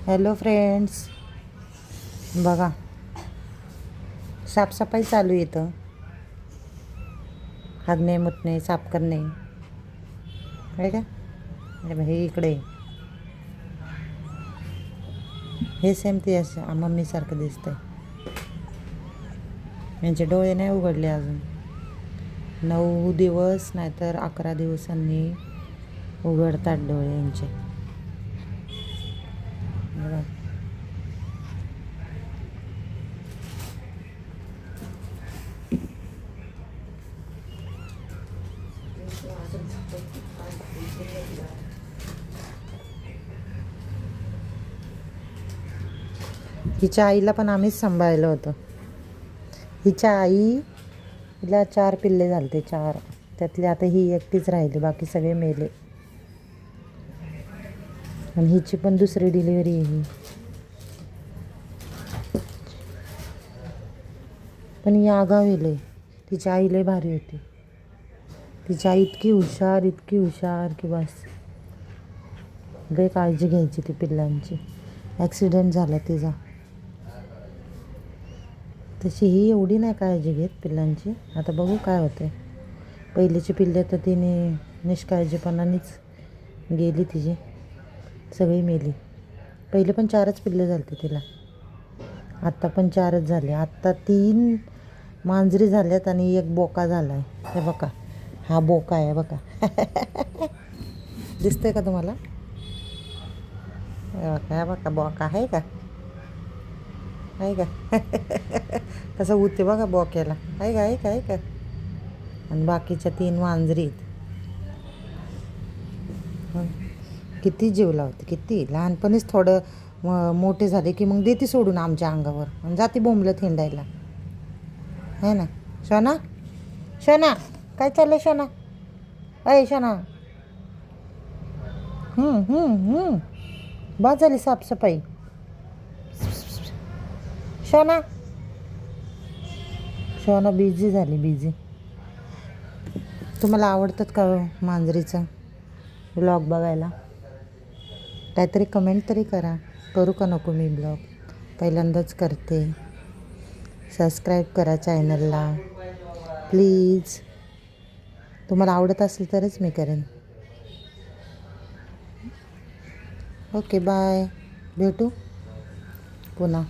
Hello friends, बघा साफसफाई चालू येतं. हागणे मुतणे साफ करणे आहे का. हे इकडे हे सेम ते असं मम्मीसारखं दिसतंय. यांचे डोळे नाही उघडले अजून. 9 दिवस नाहीतर 11 दिवसांनी उघडतात डोळे यांचे. बघा हिच्या आईला पण आम्हीच सांभाळलं होतं. हिच्या हिला 4 पिल्ले झालते, 4. त्यातले आता ही एकटीच राहिली, बाकी सगळे मेले. आणि हिची पण दुसरी डिलिव्हरी आहे ही. पण ही आगावेले. तिची आई लय भारी होती. तिची आई इतकी हुशार की बस. लय काळजी घ्यायची ती पिल्लांची. ॲक्सिडेंट झाला तिचा. तशी ही एवढी नाही काळजी घेत पिल्लांची. आता बघू काय होते. पहिलीची पिल्ले तर तिने निष्काळजीपणानेच गेली तिची, सगळी मेली. पहिले पण 4च पिल्ले झालते तिला. आत्ता पण 4च झाले. आत्ता 3 मांजरी झाल्यात आणि 1 बोका झाला आहे. हे बघा, हा बोका आहे बघा. दिसतंय का तुम्हाला? हे बघा बोका आहे का, आहे का? कसं उठते बघा बोक्याला. आहे का. आणि बाकीच्या 3 मांजरी आहेत. किती जीव लावते, किती. लहानपणीच थोडं मोठे झाले की मग देते सोडून आमच्या अंगावर आणि जाते बोंबलत हिंडायला, है ना. शोना, शोना काय चाललंय शोना? अय शोना. बस झाली साफसफाई. शोना, शोना बिझी झाली, बिझी. तुम्हाला आवडतात का मांजरीचा ब्लॉग बघायला? काहीतरी कमेंट तरी करा. करू का नको मी ब्लॉग? पहिल्यांदाच करते. सबस्क्राईब करा चॅनलला प्लीज. तुम्हाला आवडत असेल तरच मी करेन. ओके बाय, भेटू पुन्हा.